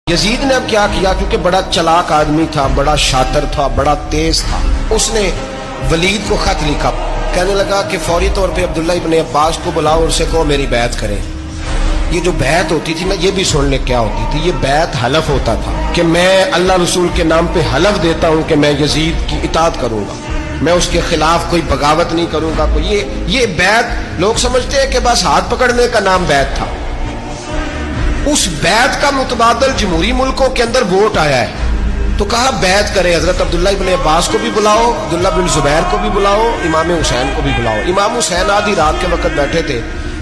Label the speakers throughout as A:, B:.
A: یزید نے اب کیا کیا، کیونکہ بڑا چلاک آدمی تھا، بڑا شاطر تھا، بڑا تیز تھا، اس نے ولید کو خط لکھا، کہنے لگا کہ فوری طور پہ عبداللہ ابن عباس کو بلاؤ اور اسے کہو میری بیعت کریں۔ یہ جو بیعت ہوتی تھی نا، یہ بھی سن لے کیا ہوتی تھی، یہ بیعت حلف ہوتا تھا کہ میں اللہ رسول کے نام پہ حلف دیتا ہوں کہ میں یزید کی اطاعت کروں گا، میں اس کے خلاف کوئی بغاوت نہیں کروں گا۔ یہ بیعت لوگ سمجھتے ہیں کہ بس ہاتھ پکڑنے کا نام بیعت تھا، اس بیعت کا متبادل جمہوری ملکوں کے اندر ووٹ آیا ہے، تو کہا بیعت کرے، حضرت عبداللہ ابن عباس کو بھی بلاؤ، عبداللہ بن زبیر کو بھی بلاؤ، امام حسین کو بھی بلاؤ۔ امام حسین آدھی رات کے وقت بیٹھے تھے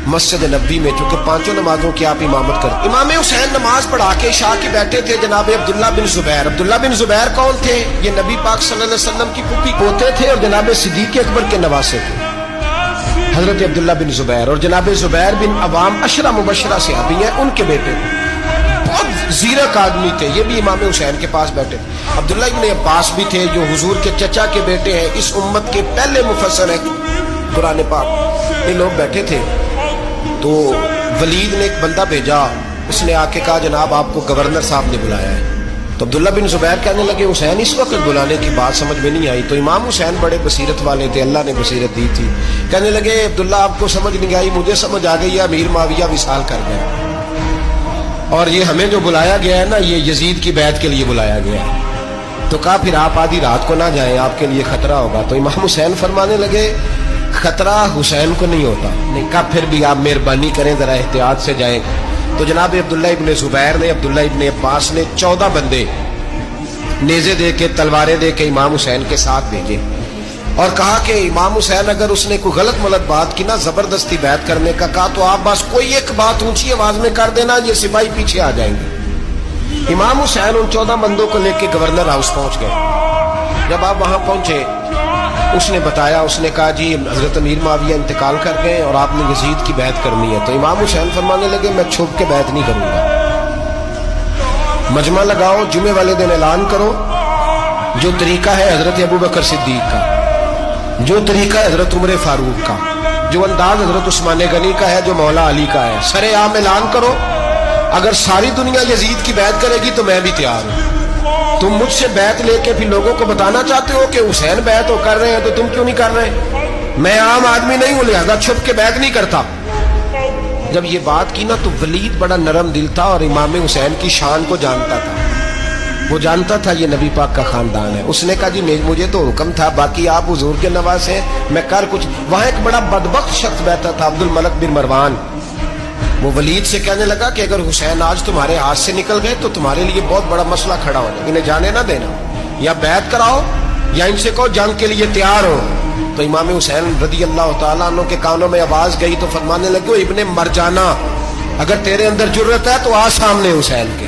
A: مسجد نبوی میں، چونکہ پانچوں نمازوں کی آپ امامت کرتے۔ امام حسین نماز پڑھا کے عشاء کے بیٹھے تھے، جناب عبداللہ بن زبیر۔ عبداللہ بن زبیر کون تھے؟ یہ نبی پاک صلی اللہ علیہ وسلم کی پھوپھی پوتے تھے اور جناب صدیق اکبر کے نواسے تھے، حضرت عبداللہ بن زبیر، اور جناب زبیر بن عوام عشرہ مبشرہ صحابی ہیں، ان کے بیٹے تھے، بہت زیرک آدمی تھے، یہ بھی امام حسین کے پاس بیٹھے تھے۔ عبداللہ ابن عباس بھی تھے جو حضور کے چچا کے بیٹے ہیں، اس امت کے پہلے مفسر ہیں قرآن پاک۔ یہ لوگ بیٹھے تھے تو ولید نے ایک بندہ بھیجا، اس نے آ کے کہا جناب آپ کو گورنر صاحب نے بلایا ہے۔ تو عبداللہ بن زبیر کہنے لگے حسین اس وقت بلانے کی بات سمجھ میں نہیں آئی۔ تو امام حسین بڑے بصیرت والے تھے، اللہ نے بصیرت دی تھی، کہنے لگے عبداللہ آپ کو سمجھ نہیں آئی، مجھے سمجھ آ گئی ہے، امیر معاویہ وصال کر گئے اور یہ ہمیں جو بلایا گیا ہے نا، یہ یزید کی بیعت کے لیے بلایا گیا ہے۔ تو کہا پھر آپ آدھی رات کو نہ جائیں، آپ کے لیے خطرہ ہوگا۔ تو امام حسین فرمانے لگے خطرہ حسین کو نہیں ہوتا، نہیں کہا پھر بھی آپ مہربانی کریں ذرا احتیاط سے جائیں۔ تو جناب عبداللہ ابن زبیر نے، عبداللہ ابن عباس نے 14 بندے نیزے دے کے، تلواریں دے کے امام حسین کے ساتھ بھیجے اور کہا کہ امام حسین اگر اس نے کوئی غلط ملت بات کی نا، زبردستی بیعت کرنے کا کہا، تو آپ بس کوئی ایک بات اونچی آواز میں کر دینا، یہ سپاہی پیچھے آ جائیں گے۔ امام حسین ان 14 بندوں کو لے کے گورنر ہاؤس پہنچ گئے۔ جب آپ وہاں پہنچے اس نے بتایا، اس نے کہا جی حضرت امیر معاویہ انتقال کر گئے اور آپ نے یزید کی بیعت کرنی ہے۔ تو امام حسین فرمانے لگے میں چھپ کے بیعت نہیں کروں گا، مجمع لگاؤ، جمعے والے دن اعلان کرو، جو طریقہ ہے حضرت ابوبکر صدیق کا، جو طریقہ ہے حضرت عمر فاروق کا، جو انداز حضرت عثمان غنی کا ہے، جو مولا علی کا ہے، سر عام اعلان کرو، اگر ساری دنیا یزید کی بیعت کرے گی تو میں بھی تیار ہوں۔ تم مجھ سے بیعت لے کے پھر لوگوں کو بتانا چاہتے ہو کہ حسین بیعت ہو کر رہے ہیں تو تم کیوں نہیں کر رہے؟ میں عام آدمی نہیں ہوں، لہذا چھپ کے بیعت نہیں کرتا۔ جب یہ بات کی نا تو ولید بڑا نرم دل تھا اور امام حسین کی شان کو جانتا تھا، وہ جانتا تھا یہ نبی پاک کا خاندان ہے۔ اس نے کہا جی مجھے تو حکم تھا، باقی آپ حضور کے نواز ہیں، میں کر کچھ۔ وہاں ایک بڑا بدبخت شخص بیٹھا تھا، عبد الملک بن مروان، وہ ولید سے کہنے لگا کہ اگر حسین آج تمہارے ہاتھ سے نکل گئے تو تمہارے لیے بہت بڑا مسئلہ کھڑا ہو جائے، انہیں جانے نہ دینا، یا بیعت کراؤ یا ان سے کہو جنگ کے لیے تیار ہو۔ تو امام حسین رضی اللہ تعالیٰ عنہ کے کانوں میں آواز گئی تو فرمانے لگے ابن مرجانہ، اگر تیرے اندر جرت ہے تو آ سامنے حسین کے،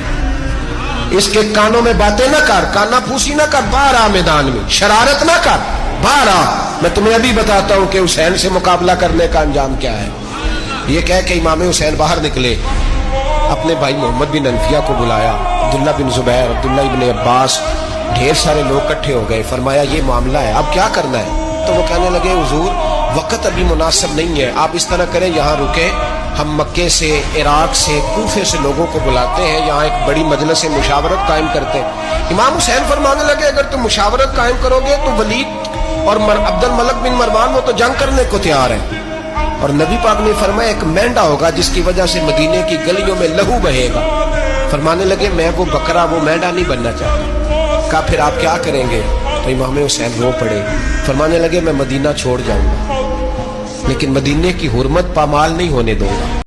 A: اس کے کانوں میں باتیں نہ کر، کانا پھوسی نہ کر، باہر آ میدان میں، شرارت نہ کر، باہر آ، میں تمہیں ابھی بتاتا ہوں کہ حسین سے مقابلہ کرنے کا انجام کیا ہے۔ یہ کہہ کہ امام حسین باہر نکلے، اپنے بھائی محمد بن انفیہ کو بلایا، عبداللہ بن زبیر، عبداللہ ابن عباس، ڈھیر سارے لوگ اکٹھے ہو گئے، فرمایا یہ معاملہ ہے، اب کیا کرنا ہے؟ تو وہ کہنے لگے حضور وقت ابھی مناسب نہیں ہے، آپ اس طرح کریں یہاں رکیں، ہم مکے سے، عراق سے، کوفے سے لوگوں کو بلاتے ہیں، یہاں ایک بڑی مجلس مشاورت قائم کرتے ہیں۔ امام حسین فرمانے لگے اگر تم مشاورت قائم کرو گے تو ولید اور عبد الملک بن مروان وہ تو جنگ کرنے کو تیار ہے، اور نبی پاک نے فرمایا ایک مینڈا ہوگا جس کی وجہ سے مدینے کی گلیوں میں لہو بہے گا۔ فرمانے لگے میں وہ بکرا، وہ مینڈا نہیں بننا چاہتا۔ کہا پھر آپ کیا کریں گے؟ تو امام حسین رو پڑے، فرمانے لگے میں مدینہ چھوڑ جاؤں گا لیکن مدینے کی حرمت پامال نہیں ہونے دوں گا۔